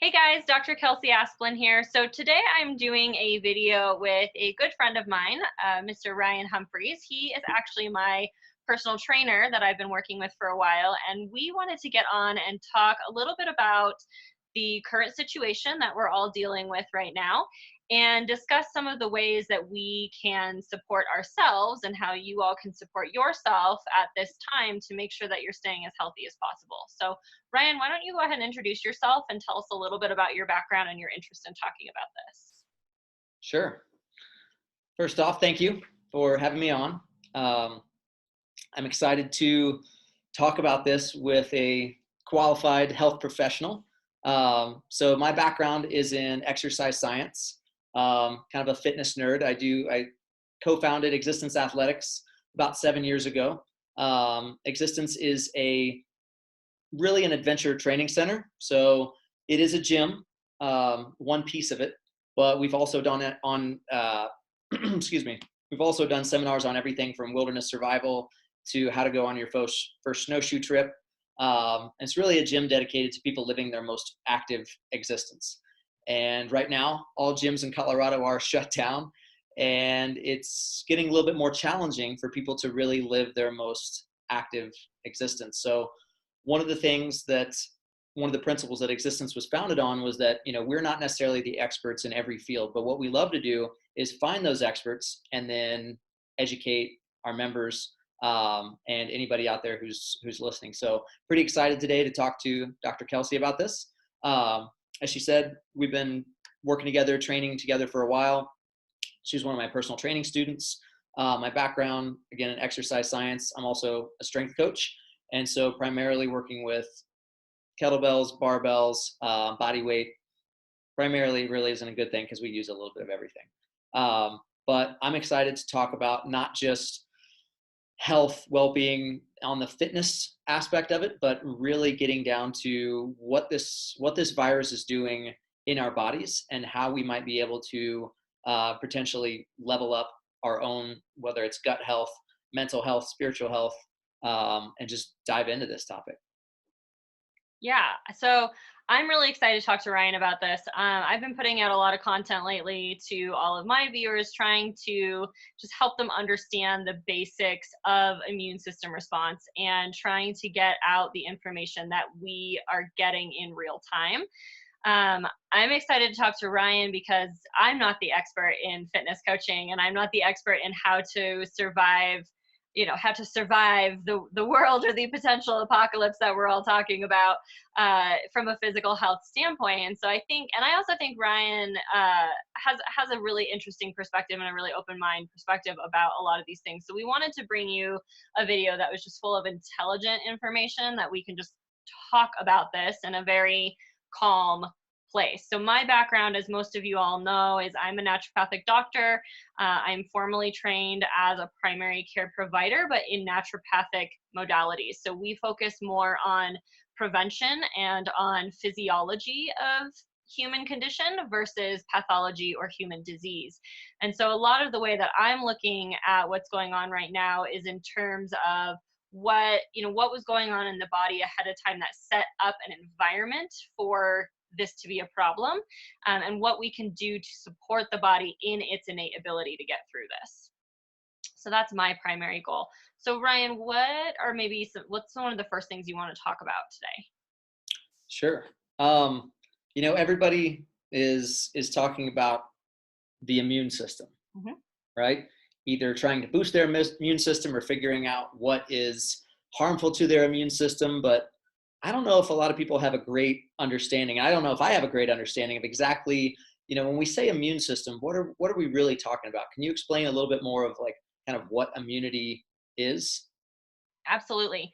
Hey guys, Dr. Kelsey Asplin here. So today I'm doing a video with a good friend of mine, Mr. Ryan Humphries. He is actually my personal trainer that I've been working with for a while, and we wanted to get on and talk a little bit about the current situation that we're all dealing with right now and discuss some of the ways that we can support ourselves and how you all can support yourself at this time to make sure that you're staying as healthy as possible. So Ryan, why don't you go ahead and introduce yourself and tell us a little bit about your background and your interest in talking about this? Sure. First off, thank you for having me on. I'm excited to talk about this with a qualified health professional. So my background is in exercise science, kind of a fitness nerd. I co-founded Axistence Athletics about 7 years ago. Axistence is really an adventure training center. So it is a gym, one piece of it, but we've also done it on, excuse me, we've also done seminars on everything from wilderness survival to how to go on your first snowshoe trip. It's really a gym dedicated to people living their most active existence. And right now, all gyms in Colorado are shut down, and it's getting a little bit more challenging for people to really live their most active existence. So one of the principles that Axistence was founded on was that, we're not necessarily the experts in every field, but what we love to do is find those experts and then educate our members, and anybody out there who's listening. So pretty excited today to talk to Dr. Kelsey about this. As she said, we've been working together, training together for a while. She's one of my personal training students. My background, again, in exercise science. I'm also a strength coach. And so primarily working with kettlebells, barbells, body weight, primarily really isn't a good thing because we use a little bit of everything. But I'm excited to talk about not just health, well-being on the fitness aspect of it, but really getting down to what this virus is doing in our bodies and how we might be able to potentially level up our own, whether it's gut health, mental health, spiritual health, and just dive into this topic. Yeah, so I'm really excited to talk to Ryan about this. I've been putting out a lot of content lately to all of my viewers, trying to just help them understand the basics of immune system response and trying to get out the information that we are getting in real time. I'm excited to talk to Ryan because I'm not the expert in fitness coaching and I'm not the expert in how to survive the world or the potential apocalypse that we're all talking about from a physical health standpoint. And so I also think Ryan has a really interesting perspective and a really open mind perspective about a lot of these things. So we wanted to bring you a video that was just full of intelligent information that we can just talk about this in a very calm place. So my background, as most of you all know, is I'm a naturopathic doctor. I'm formally trained as a primary care provider, but in naturopathic modalities. So we focus more on prevention and on physiology of human condition versus pathology or human disease. And so a lot of the way that I'm looking at what's going on right now is in terms of what was going on in the body ahead of time that set up an environment for this to be a problem, and what we can do to support the body in its innate ability to get through this. So that's my primary goal. So Ryan, what's one of the first things you want to talk about today? Sure. Everybody is talking about the immune system, right? Either trying to boost their immune system or figuring out what is harmful to their immune system. But I don't know if a lot of people have a great understanding. I don't know if I have a great understanding of exactly, when we say immune system, what are we really talking about? Can you explain a little bit more of kind of what immunity is? Absolutely.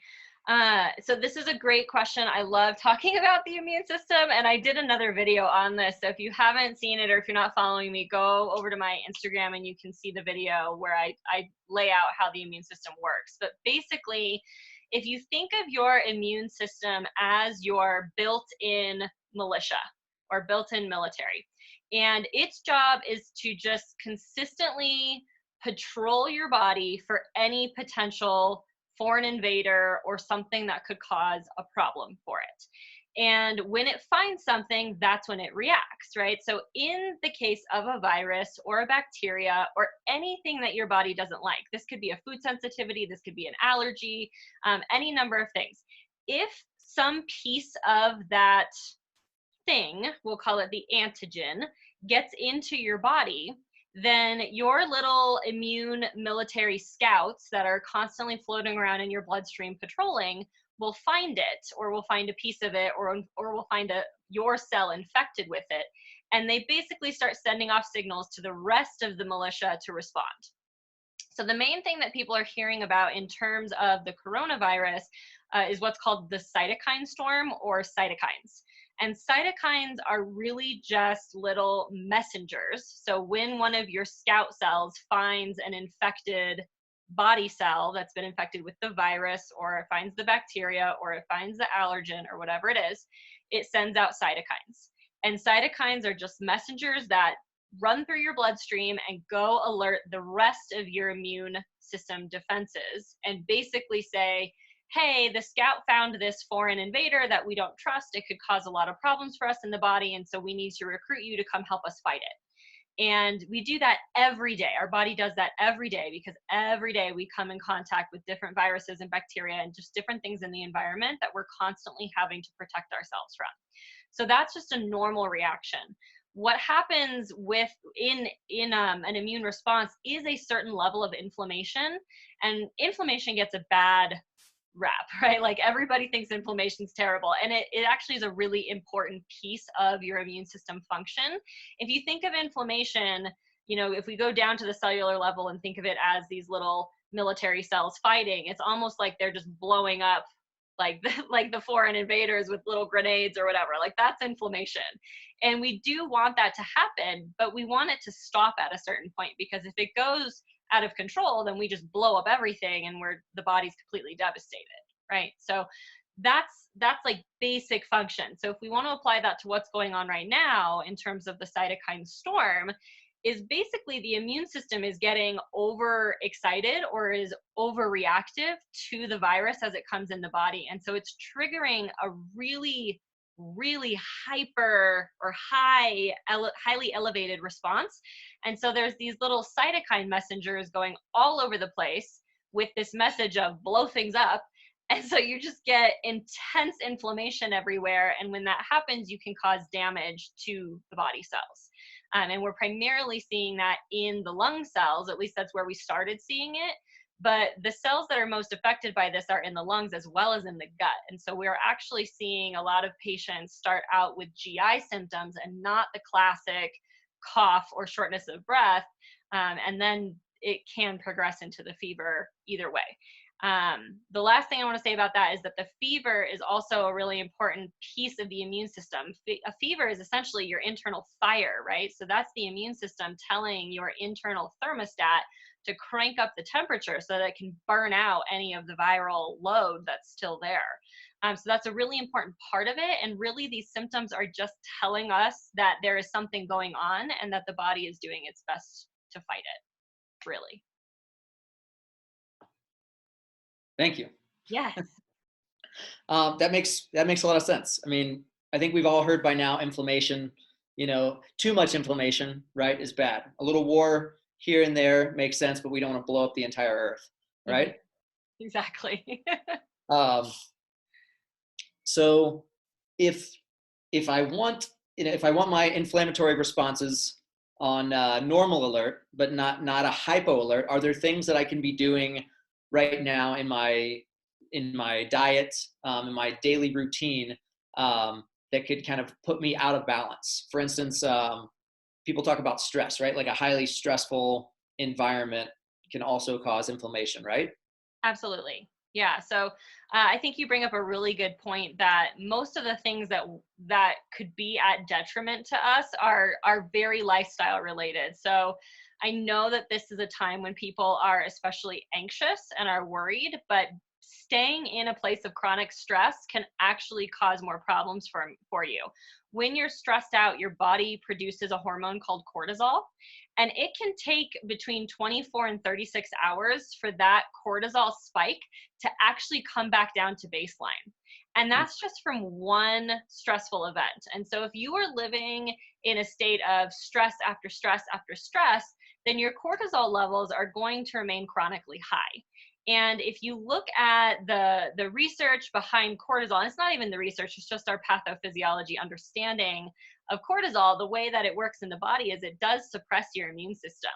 So this is a great question. I love talking about the immune system, and I did another video on this. So if you haven't seen it or if you're not following me, go over to my Instagram and you can see the video where I lay out how the immune system works. But basically, if you think of your immune system as your built-in militia or built-in military, and its job is to just consistently patrol your body for any potential foreign invader or something that could cause a problem for it. And when it finds something, that's when it reacts, right? So in the case of a virus or a bacteria or anything that your body doesn't like, this could be a food sensitivity, this could be an allergy, any number of things. If some piece of that thing, we'll call it the antigen, gets into your body, then your little immune military scouts that are constantly floating around in your bloodstream patrolling will find it, or will find a piece of it, or will find your cell infected with it. And they basically start sending off signals to the rest of the militia to respond. So the main thing that people are hearing about in terms of the coronavirus is what's called the cytokine storm, or cytokines. And cytokines are really just little messengers. So when one of your scout cells finds an infected body cell that's been infected with the virus, or it finds the bacteria, or it finds the allergen, or whatever it is, it sends out cytokines. And cytokines are just messengers that run through your bloodstream and go alert the rest of your immune system defenses and basically say, hey, the scout found this foreign invader that we don't trust. It could cause a lot of problems for us in the body, and so we need to recruit you to come help us fight it. And we do that every day. Our body does that every day, because every day we come in contact with different viruses and bacteria and just different things in the environment that we're constantly having to protect ourselves from. So that's just a normal reaction. What happens in an immune response is a certain level of inflammation, and inflammation gets a bad rap, right? Like, everybody thinks inflammation's terrible, and it actually is a really important piece of your immune system function. If you think of inflammation, if we go down to the cellular level and think of it as these little military cells fighting, it's almost like they're just blowing up like the foreign invaders with little grenades or whatever. Like, that's inflammation. And we do want that to happen, but we want it to stop at a certain point, because if it goes out of control, then we just blow up everything and the body's completely devastated, right? So that's like basic function. So if we want to apply that to what's going on right now in terms of the cytokine storm, is basically the immune system is getting overexcited or is overreactive to the virus as it comes in the body. And so it's triggering a really hyper or highly elevated response. And so there's these little cytokine messengers going all over the place with this message of blow things up. And so you just get intense inflammation everywhere. And when that happens, you can cause damage to the body cells. And we're primarily seeing that in the lung cells. At least that's where we started seeing it. But the cells that are most affected by this are in the lungs as well as in the gut. And so we're actually seeing a lot of patients start out with GI symptoms and not the classic cough or shortness of breath. And then it can progress into the fever either way. The last thing I want to say about that is that the fever is also a really important piece of the immune system. A fever is essentially your internal fire, right? So that's the immune system telling your internal thermostat to crank up the temperature so that it can burn out any of the viral load that's still there. So that's a really important part of it. And really, these symptoms are just telling us that there is something going on and that the body is doing its best to fight it, really. Thank you. Yes. That makes a lot of sense. I mean, I think we've all heard by now, inflammation, too much inflammation, right, is bad. A little war here and there makes sense, but we don't want to blow up the entire earth, right? Mm-hmm. Exactly. So if I want my inflammatory responses on normal alert, but not a hypo alert, are there things that I can be doing right now in my diet, in my daily routine, that could kind of put me out of balance? For instance, people talk about stress, right? Like a highly stressful environment can also cause inflammation, right? Absolutely. Yeah. So I think you bring up a really good point that most of the things that could be at detriment to us are very lifestyle related. So I know that this is a time when people are especially anxious and are worried, but staying in a place of chronic stress can actually cause more problems for you. When you're stressed out, your body produces a hormone called cortisol, and it can take between 24 and 36 hours for that cortisol spike to actually come back down to baseline. And that's just from one stressful event. And so if you are living in a state of stress after stress after stress, then your cortisol levels are going to remain chronically high. And if you look at the research behind cortisol, and it's not even the research, it's just our pathophysiology understanding of cortisol, the way that it works in the body is it does suppress your immune system,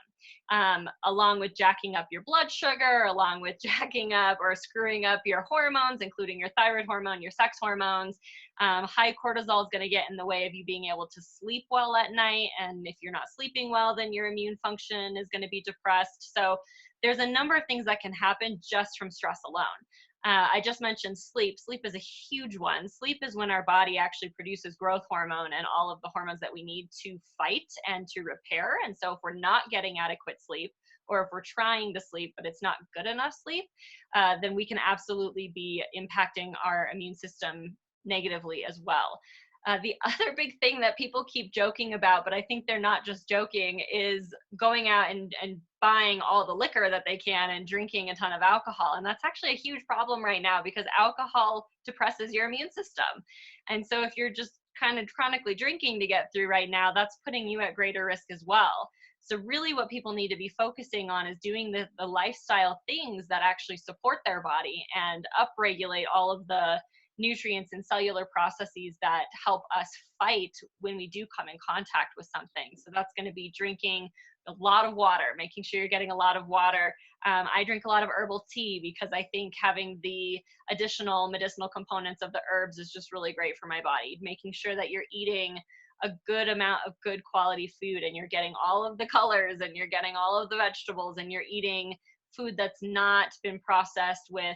along with jacking up your blood sugar, along with jacking up or screwing up your hormones, including your thyroid hormone, your sex hormones. High cortisol is going to get in the way of you being able to sleep well at night. And if you're not sleeping well, then your immune function is going to be depressed. So there's a number of things that can happen just from stress alone. I just mentioned sleep. Sleep is a huge one. Sleep is when our body actually produces growth hormone and all of the hormones that we need to fight and to repair. And so if we're not getting adequate sleep, or if we're trying to sleep, but it's not good enough sleep, then we can absolutely be impacting our immune system negatively as well. The other big thing that people keep joking about, but I think they're not just joking, is going out and buying all the liquor that they can and drinking a ton of alcohol. And that's actually a huge problem right now because alcohol depresses your immune system. And so if you're just kind of chronically drinking to get through right now, that's putting you at greater risk as well. So really what people need to be focusing on is doing the lifestyle things that actually support their body and upregulate all of the nutrients and cellular processes that help us fight when we do come in contact with something. So that's going to be drinking a lot of water, making sure you're getting a lot of water. I drink a lot of herbal tea because I think having the additional medicinal components of the herbs is just really great for my body. Making sure that you're eating a good amount of good quality food and you're getting all of the colors and you're getting all of the vegetables and you're eating food that's not been processed with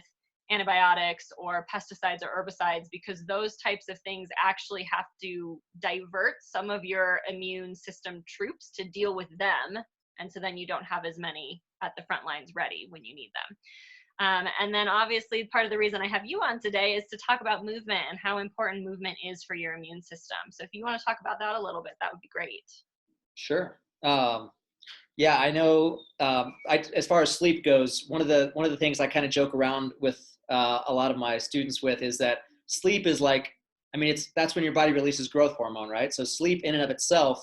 antibiotics or pesticides or herbicides, because those types of things actually have to divert some of your immune system troops to deal with them. And so then you don't have as many at the front lines ready when you need them. And then obviously part of the reason I have you on today is to talk about movement and how important movement is for your immune system. So if you want to talk about that a little bit, that would be great. Sure. Yeah, I know. As far as sleep goes, one of the things I kind of joke around with a lot of my students with is that sleep is like, I mean, that's when your body releases growth hormone, right? So sleep in and of itself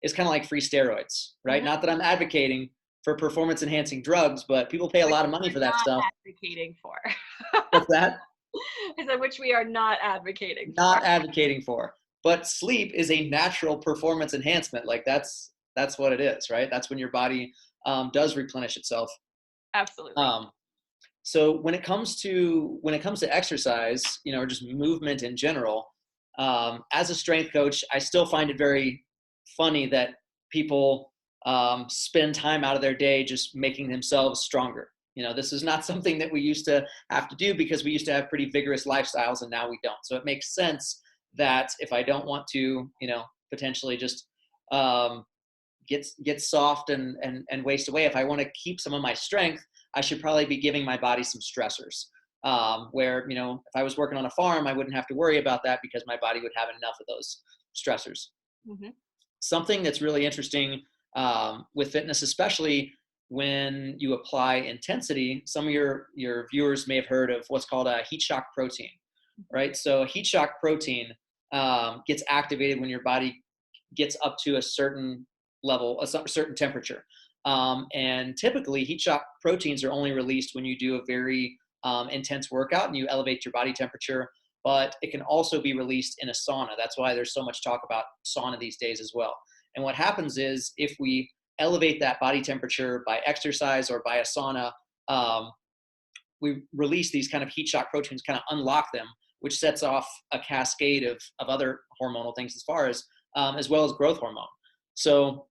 is kind of like free steroids, right? Mm-hmm. Not that I'm advocating for performance enhancing drugs, but people pay a lot of money for that stuff. Advocating for. What's that? I said, which we are not advocating for. Not advocating for. But sleep is a natural performance enhancement. Like that's what it is, right? That's when your body does replenish itself. Absolutely. So when it comes to exercise, or just movement in general, as a strength coach, I still find it very funny that people spend time out of their day just making themselves stronger. This is not something that we used to have to do because we used to have pretty vigorous lifestyles and now we don't. So it makes sense that if I don't want to, potentially just get soft and waste away, if I want to keep some of my strength, I should probably be giving my body some stressors. Where, if I was working on a farm, I wouldn't have to worry about that because my body would have enough of those stressors. Mm-hmm. Something that's really interesting with fitness, especially when you apply intensity, some of your viewers may have heard of what's called a heat shock protein, right? So a heat shock protein gets activated when your body gets up to a certain level, a certain temperature. And typically heat shock proteins are only released when you do a very intense workout and you elevate your body temperature, but it can also be released in a sauna. That's why there's so much talk about sauna these days as well. And what happens is if we elevate that body temperature by exercise or by a sauna, we release these kind of heat shock proteins, kind of unlock them, which sets off a cascade of other hormonal things as well as growth hormone. So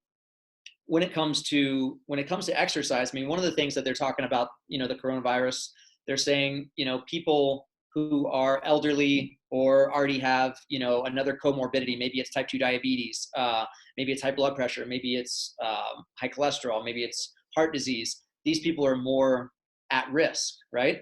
when it comes to exercise, I mean, one of the things that they're talking about, the coronavirus, they're saying, people who are elderly or already have, another comorbidity, maybe it's type 2 diabetes, maybe it's high blood pressure, maybe it's high cholesterol, maybe it's heart disease. These people are more at risk, right?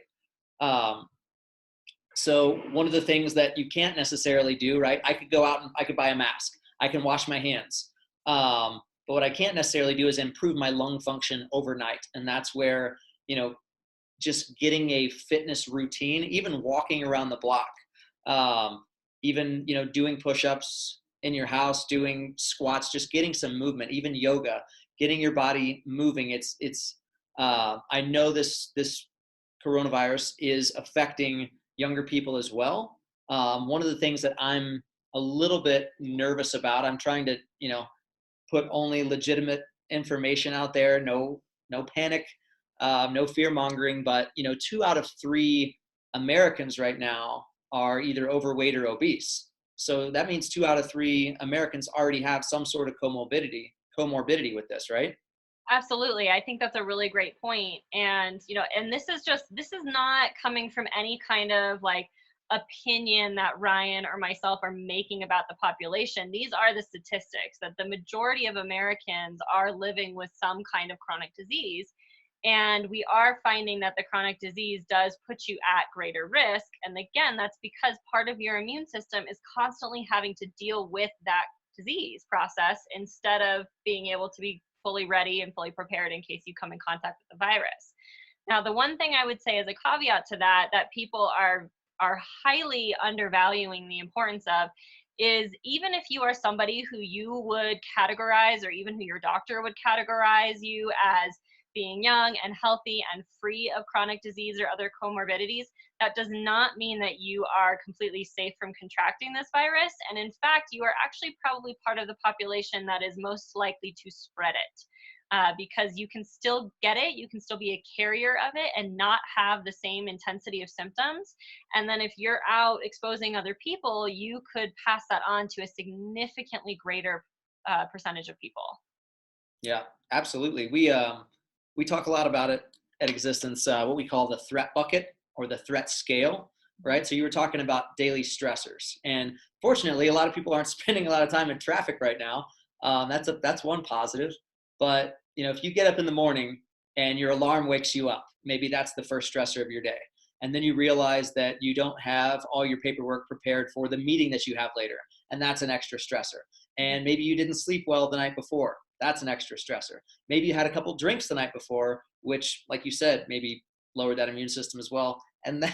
So one of the things that you can't necessarily do, right? I could go out and I could buy a mask. I can wash my hands. But what I can't necessarily do is improve my lung function overnight. And that's where, just getting a fitness routine, even walking around the block, even, doing push-ups in your house, doing squats, just getting some movement, even yoga, getting your body moving. I know this coronavirus is affecting younger people as well. One of the things that I'm a little bit nervous about, I'm trying to, put only legitimate information out there. No panic, no fear mongering. But 2 out of 3 Americans right now are either overweight or obese. So that means 2 out of 3 Americans already have some sort of comorbidity with this, right? Absolutely. I think that's a really great point. And, and this is not coming from any kind of like opinion that Ryan or myself are making about the population. These are the statistics that the majority of Americans are living with some kind of chronic disease. And we are finding that the chronic disease does put you at greater risk. And again, that's because part of your immune system is constantly having to deal with that disease process instead of being able to be fully ready and fully prepared in case you come in contact with the virus. Now, the one thing I would say as a caveat to that people are highly undervaluing the importance of is, even if you are somebody who you would categorize, or even who your doctor would categorize you as being young and healthy and free of chronic disease or other comorbidities, that does not mean that you are completely safe from contracting this virus. And in fact, you are actually probably part of the population that is most likely to spread it. Because you can still get it, you can still be a carrier of it and not have the same intensity of symptoms. And then if you're out exposing other people, you could pass that on to a significantly greater percentage of people. Yeah, absolutely. We talk a lot about it at Axistence, what we call the threat bucket or the threat scale, right? So you were talking about daily stressors, and fortunately, a lot of people aren't spending a lot of time in traffic right now. That's one positive. But if you get up in the morning and your alarm wakes you up, maybe that's the first stressor of your day, and then you realize that you don't have all your paperwork prepared for the meeting that you have later, and that's an extra stressor. And maybe you didn't sleep well the night before. That's an extra stressor. Maybe you had a couple drinks the night before, which, like you said, maybe lowered that immune system as well. And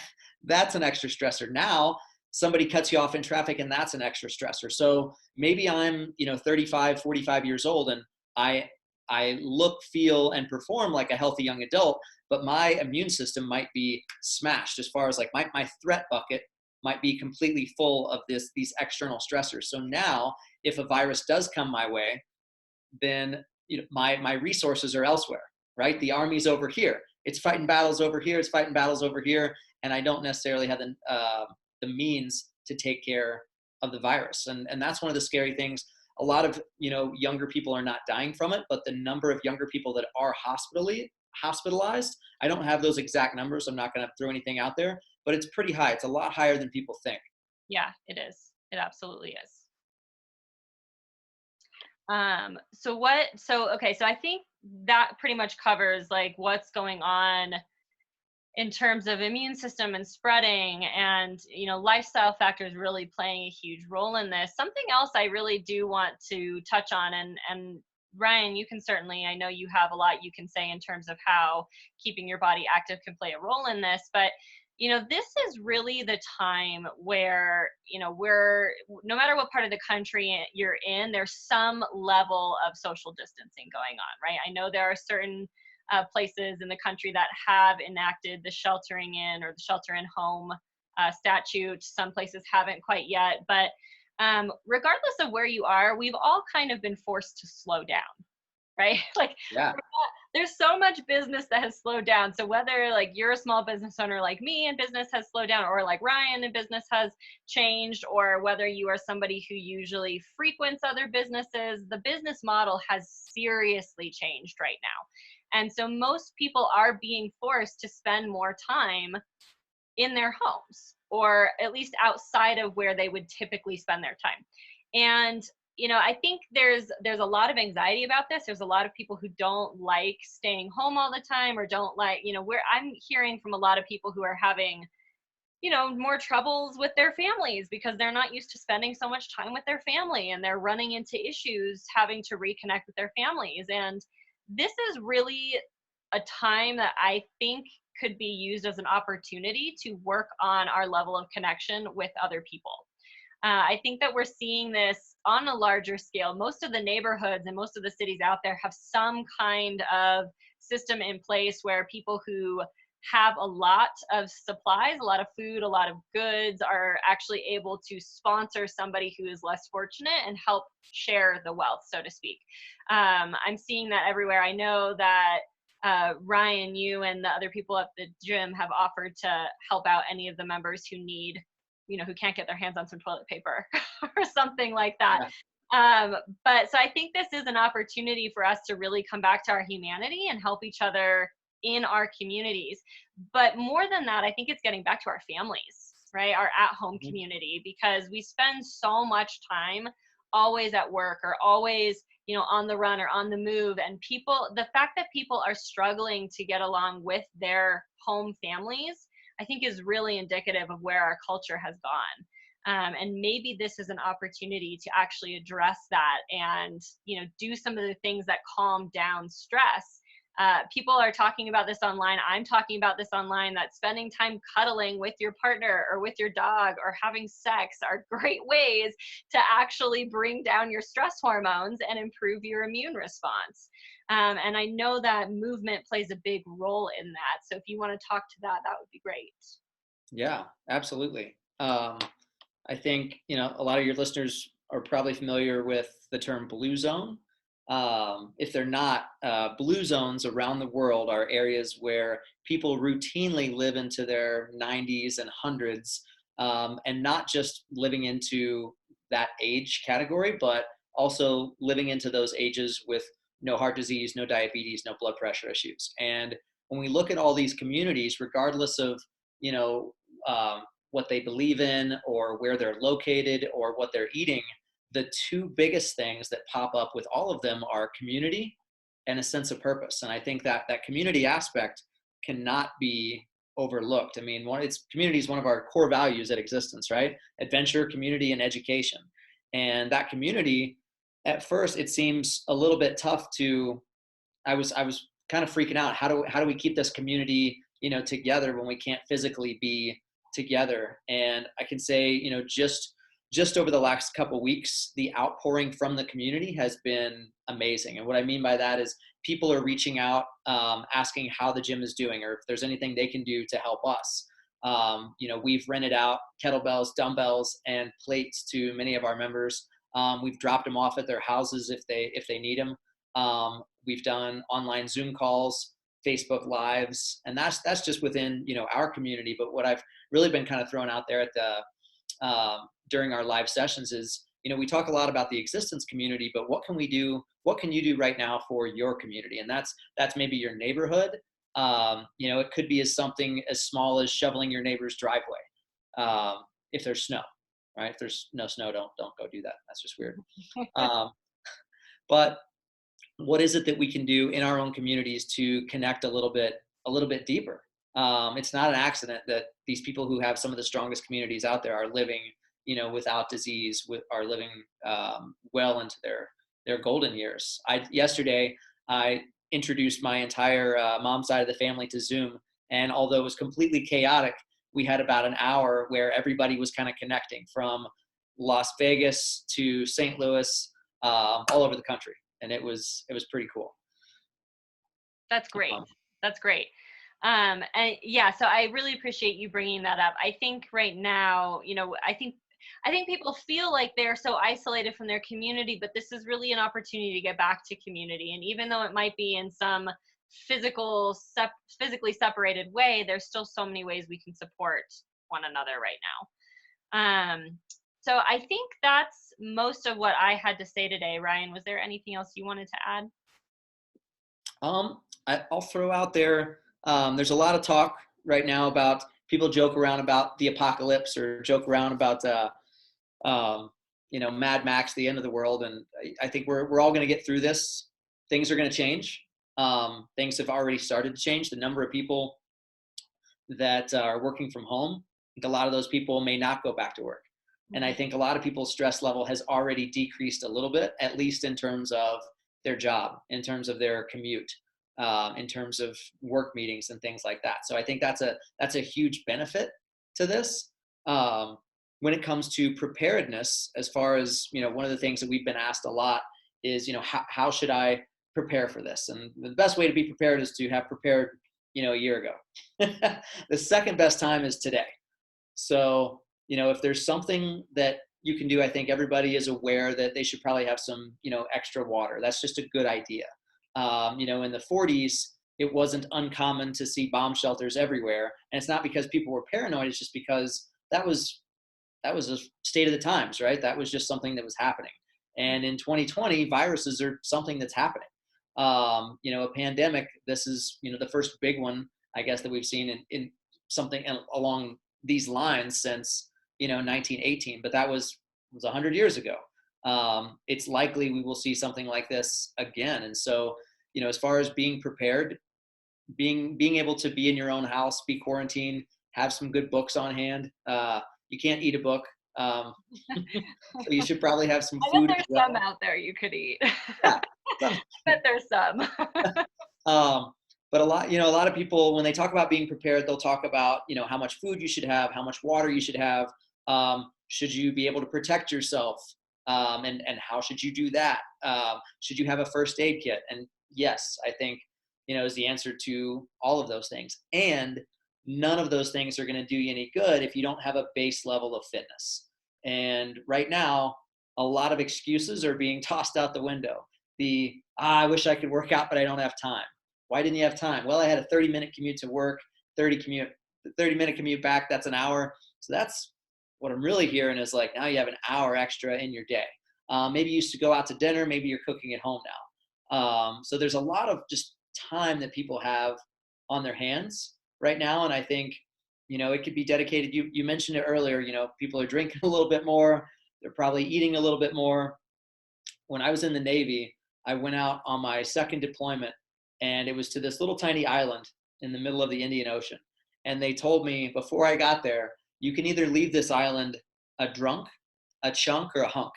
that's an extra stressor. Now, somebody cuts you off in traffic, and that's an extra stressor. So maybe I'm, 35, 45 years old, and I look, feel, and perform like a healthy young adult, but my immune system might be smashed as far as like my threat bucket might be completely full of these external stressors. So now, if a virus does come my way, then my resources are elsewhere, right? The army's over here. It's fighting battles over here. It's fighting battles over here, and I don't necessarily have the means to take care of the virus. And that's one of the scary things. A lot of younger people are not dying from it, but the number of younger people that are hospitalized, I don't have those exact numbers. I'm not going to throw anything out there, but it's pretty high. It's a lot higher than people think. Yeah, it is. It absolutely is. So I think that pretty much covers like what's going on in terms of immune system and spreading, and lifestyle factors really playing a huge role in this. Something else I really do want to touch on, and Ryan, you can certainly, I know you have a lot you can say in terms of how keeping your body active can play a role in this, but this is really the time where, we're, no matter what part of the country you're in, there's some level of social distancing going on, right? I know there are certain places in the country that have enacted the sheltering in or the shelter in home statute. Some places haven't quite yet, but regardless of where you are, we've all kind of been forced to slow down, right? Like, Yeah. there's so much business that has slowed down. So whether like you're a small business owner like me and business has slowed down, or like Ryan and business has changed, or whether you are somebody who usually frequents other businesses, the business model has seriously changed right now. And so most people are being forced to spend more time in their homes, or at least outside of where they would typically spend their time. And I think there's a lot of anxiety about this. There's a lot of people who don't like staying home all the time, or don't like, where I'm hearing from a lot of people who are having, more troubles with their families because they're not used to spending so much time with their family, and they're running into issues having to reconnect with their families. And this is really a time that I think could be used as an opportunity to work on our level of connection with other people. I think that we're seeing this on a larger scale. Most of the neighborhoods and most of the cities out there have some kind of system in place where people who have a lot of supplies, a lot of food, a lot of goods, are actually able to sponsor somebody who is less fortunate and help share the wealth, so to speak. I'm seeing that everywhere. I know that Ryan, you and the other people at the gym have offered to help out any of the members who need, who can't get their hands on some toilet paper or something like that. But so I think this is an opportunity for us to really come back to our humanity and help each other in our communities. But more than that, I think it's getting back to our families, right? Our at-home community, because we spend so much time always at work or always, on the run or on the move. And the fact that people are struggling to get along with their home families, I think is really indicative of where our culture has gone. And maybe this is an opportunity to actually address that and, do some of the things that calm down stress. People are talking about this online. I'm talking about this online, that spending time cuddling with your partner or with your dog or having sex are great ways to actually bring down your stress hormones and improve your immune response. And I know that movement plays a big role in that. So if you want to talk to that, that would be great. Yeah, absolutely. I think, a lot of your listeners are probably familiar with the term blue zone. If they're not, blue zones around the world are areas where people routinely live into their 90s and hundreds, and not just living into that age category, but also living into those ages with no heart disease, no diabetes, no blood pressure issues. And when we look at all these communities, regardless of, what they believe in or where they're located or what they're eating, the two biggest things that pop up with all of them are community and a sense of purpose. And I think that community aspect cannot be overlooked. I mean, community is one of our core values at Axistence, right? Adventure, community, and education. And that community, at first, it seems a little bit tough to. I was kind of freaking out. How do we keep this community, together when we can't physically be together? And I can say, just over the last couple of weeks, the outpouring from the community has been amazing. And what I mean by that is people are reaching out, asking how the gym is doing or if there's anything they can do to help us. We've rented out kettlebells, dumbbells, and plates to many of our members. We've dropped them off at their houses if they need them. We've done online Zoom calls, Facebook Lives, and that's just within our community. But what I've really been kind of throwing out there at the during our live sessions is, we talk a lot about the Axistence community, but what can we do? What can you do right now for your community? And that's maybe your neighborhood. It could be something as small as shoveling your neighbor's driveway. If there's snow, right? If there's no snow, don't go do that. That's just weird. But what is it that we can do in our own communities to connect a little bit deeper? It's not an accident that these people who have some of the strongest communities out there are living, without disease, are living well into their golden years. Yesterday, I introduced my entire mom side of the family to Zoom, and although it was completely chaotic, we had about an hour where everybody was kind of connecting from Las Vegas to St. Louis, all over the country, and it was pretty cool. That's great. That's great. And yeah, so I really appreciate you bringing that up. I think right now, I think people feel like they're so isolated from their community, but this is really an opportunity to get back to community. And even though it might be in some physically separated way, there's still so many ways we can support one another right now. So I think that's most of what I had to say today. Ryan, was there anything else you wanted to add? I'll throw out there, there's a lot of talk right now about, people joke around about the apocalypse or joke around about, Mad Max, the end of the world. And I think we're all going to get through this. Things are going to change. Things have already started to change. The number of people that are working from home, I think a lot of those people may not go back to work. And I think a lot of people's stress level has already decreased a little bit, at least in terms of their job, in terms of their commute. in terms of work meetings and things like that. So I think that's a huge benefit to this. When it comes to preparedness, as far as, one of the things that we've been asked a lot is, how should I prepare for this? And the best way to be prepared is to have prepared, a year ago. The second best time is today. So, if there's something that you can do, I think everybody is aware that they should probably have some, extra water. That's just a good idea. In the 40s, it wasn't uncommon to see bomb shelters everywhere. And it's not because people were paranoid. It's just because that was a state of the times, right? That was just something that was happening. And in 2020, viruses are something that's happening. A pandemic, this is, the first big one, I guess, that we've seen in something along these lines since, 1918, but that was 100 years ago. It's likely we will see something like this again. And so, as far as being prepared, being able to be in your own house, be quarantined, have some good books on hand. You can't eat a book. So you should probably have some food. I bet there's some out there you could eat. Yeah. I bet there's some. But a lot of people, when they talk about being prepared, they'll talk about, how much food you should have, how much water you should have. Should you be able to protect yourself? And how should you do that? Should you have a first aid kit? And yes, I think, is the answer to all of those things. And none of those things are going to do you any good if you don't have a base level of fitness. And right now, a lot of excuses are being tossed out the window. I wish I could work out, but I don't have time. Why didn't you have time? Well, I had a 30-minute commute to work, 30-minute commute back. That's an hour. So that's what I'm really hearing is like, now you have an hour extra in your day. Maybe you used to go out to dinner. Maybe you're cooking at home now. So there's a lot of just time that people have on their hands right now. And I think, it could be dedicated. You mentioned it earlier, people are drinking a little bit more. They're probably eating a little bit more. When I was in the Navy, I went out on my second deployment, and it was to this little tiny island in the middle of the Indian Ocean. And they told me before I got there, you can either leave this island a drunk, a chunk, or a hunk.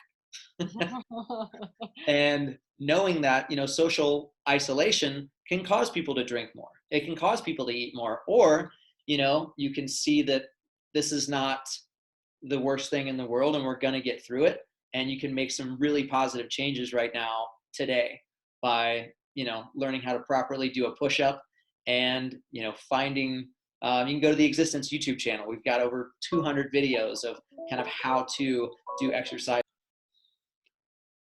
And knowing that, social isolation can cause people to drink more. It can cause people to eat more. Or, you can see that this is not the worst thing in the world and we're going to get through it. And you can make some really positive changes right now today by, learning how to properly do a push-up and, finding, you can go to the Axistence YouTube channel. We've got over 200 videos of kind of how to do exercise.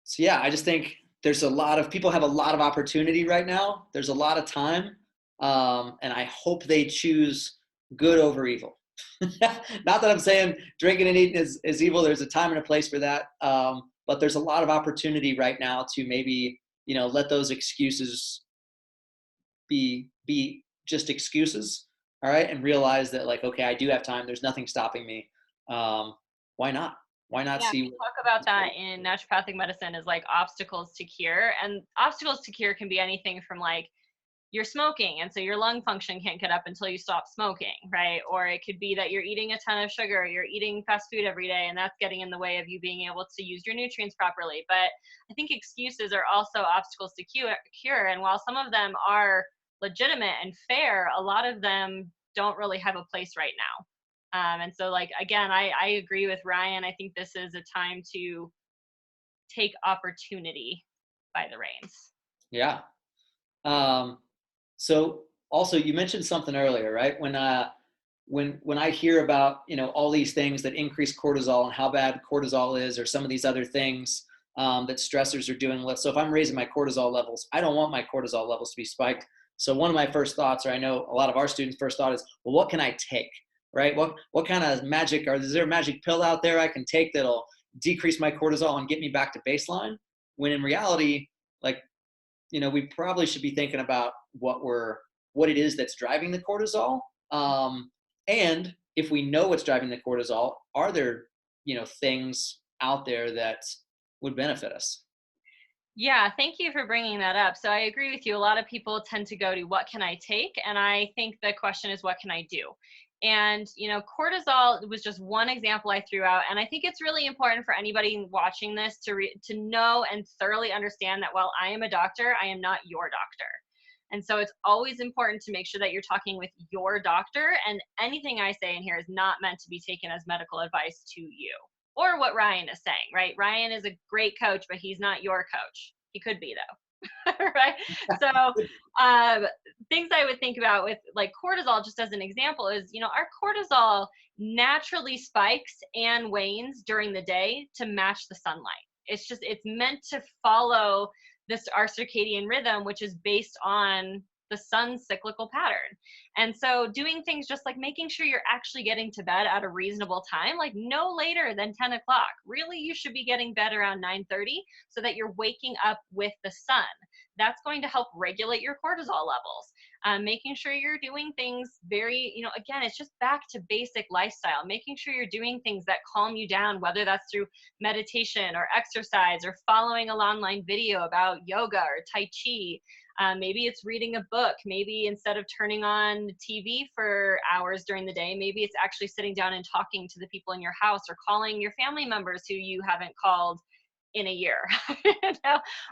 So yeah, I just think there's people have a lot of opportunity right now. There's a lot of time. And I hope they choose good over evil. Not that I'm saying drinking and eating is evil. There's a time and a place for that. But there's a lot of opportunity right now to maybe, let those excuses be just excuses. All right. And realize that like, okay, I do have time. There's nothing stopping me. Why not? Why not see? We talk about that in naturopathic medicine as like obstacles to cure. And obstacles to cure can be anything from like, you're smoking and so your lung function can't get up until you stop smoking, right? Or it could be that you're eating a ton of sugar, you're eating fast food every day, and that's getting in the way of you being able to use your nutrients properly. But I think excuses are also obstacles to cure. And while some of them are legitimate and fair, a lot of them don't really have a place right now. And so like, again, I agree with Ryan. I think this is a time to take opportunity by the reins. Yeah. So also you mentioned something earlier, right? When I hear about, all these things that increase cortisol and how bad cortisol is, or some of these other things that stressors are doing. So if I'm raising my cortisol levels, I don't want my cortisol levels to be spiked. So one of my first thoughts, or I know a lot of our students' first thought is, well, what can I take, right? What kind of magic, or is there a magic pill out there I can take that'll decrease my cortisol and get me back to baseline? When in reality, like, we probably should be thinking about what it is that's driving the cortisol. And if we know what's driving the cortisol, are there, things out there that would benefit us? Yeah, thank you for bringing that up. So I agree with you. A lot of people tend to go to what can I take? And I think the question is, what can I do? And, cortisol was just one example I threw out. And I think it's really important for anybody watching this to know and thoroughly understand that while I am a doctor, I am not your doctor. And so it's always important to make sure that you're talking with your doctor, and anything I say in here is not meant to be taken as medical advice to you, or what Ryan is saying, right? Ryan is a great coach, but he's not your coach. He could be though. Right? So things I would think about with like cortisol, just as an example, is, our cortisol naturally spikes and wanes during the day to match the sunlight. It's meant to follow our circadian rhythm, which is based on the sun's cyclical pattern. And so doing things just like making sure you're actually getting to bed at a reasonable time, like no later than 10 o'clock. Really, you should be getting bed around 9:30 so that you're waking up with the sun. That's going to help regulate your cortisol levels. Making sure you're doing things very, again, it's just back to basic lifestyle, making sure you're doing things that calm you down, whether that's through meditation or exercise or following an online video about yoga or Tai Chi. Maybe it's reading a book. Maybe instead of turning on TV for hours during the day, maybe it's actually sitting down and talking to the people in your house or calling your family members who you haven't called in a year,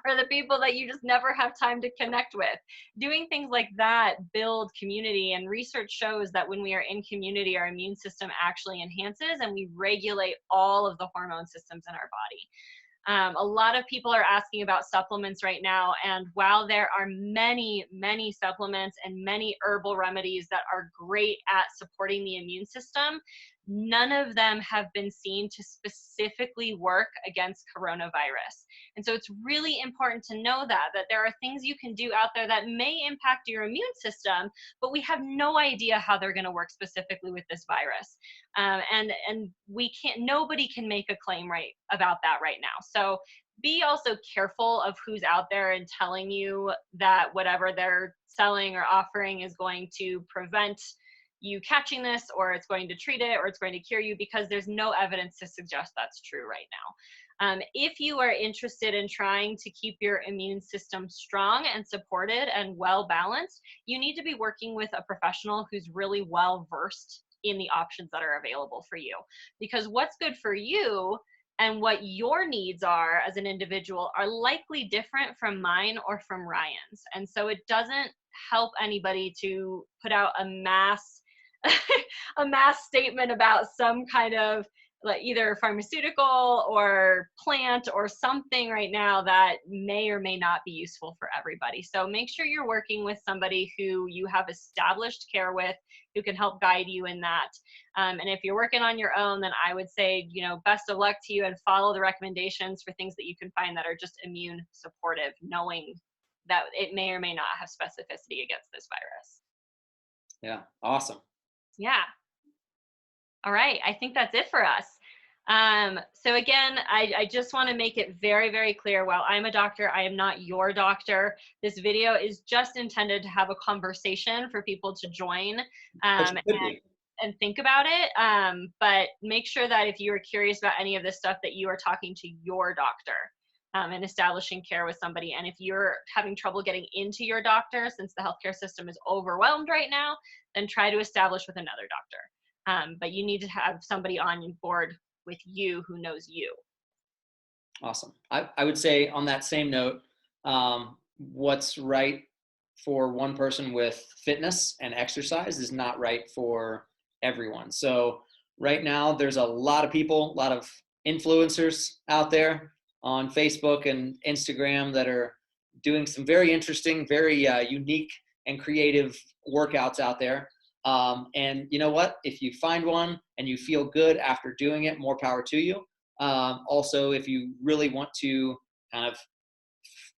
or the people that you just never have time to connect with. Doing things like that build community, and research shows that when we are in community, our immune system actually enhances and we regulate all of the hormone systems in our body. A lot of people are asking about supplements right now, and while there are many, many supplements and many herbal remedies that are great at supporting the immune system, none of them have been seen to specifically work against coronavirus. And so it's really important to know that there are things you can do out there that may impact your immune system, but we have no idea how they're going to work specifically with this virus. And nobody can make a claim about that right now. So be also careful of who's out there and telling you that whatever they're selling or offering is going to prevent you catching this, or it's going to treat it, or it's going to cure you, because there's no evidence to suggest that's true right now. If you are interested in trying to keep your immune system strong and supported and well balanced, you need to be working with a professional who's really well versed in the options that are available for you, because what's good for you and what your needs are as an individual are likely different from mine or from Ryan's. And so it doesn't help anybody to put out a mass statement about some kind of like either pharmaceutical or plant or something right now that may or may not be useful for everybody. So make sure you're working with somebody who you have established care with, who can help guide you in that. And if you're working on your own, then I would say, best of luck to you, and follow the recommendations for things that you can find that are just immune supportive, knowing that it may or may not have specificity against this virus. Yeah, awesome. Yeah. All right. I think that's it for us. So again, I just want to make it very, very clear. While I'm a doctor, I am not your doctor. This video is just intended to have a conversation for people to join and think about it. But make sure that if you are curious about any of this stuff, that you are talking to your doctor and establishing care with somebody. And if you're having trouble getting into your doctor, since the healthcare system is overwhelmed right now, then try to establish with another doctor. But you need to have somebody on board with you who knows you. Awesome. I would say on that same note, what's right for one person with fitness and exercise is not right for everyone. So right now there's a lot of people, a lot of influencers out there on Facebook and Instagram that are doing some very interesting, very unique and creative workouts out there. And you know what? If you find one and you feel good after doing it, more power to you. Also, if you really want to kind of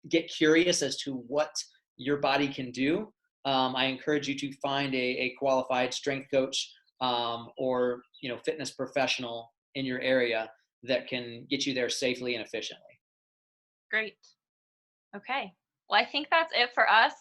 get curious as to what your body can do, I encourage you to find a qualified strength coach or fitness professional in your area that can get you there safely and efficiently. Great. Okay. Well, I think that's it for us.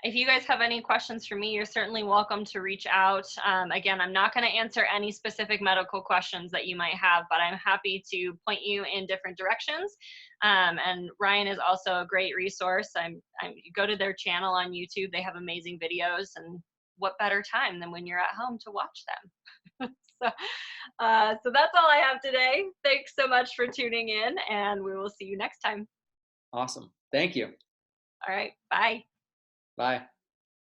If you guys have any questions for me, you're certainly welcome to reach out. Again, I'm not going to answer any specific medical questions that you might have, but I'm happy to point you in different directions. And Ryan is also a great resource. You go to their channel on YouTube. They have amazing videos, and what better time than when you're at home to watch them? So that's all I have today. Thanks so much for tuning in, and we will see you next time. Awesome. Thank you. All right. Bye. Bye.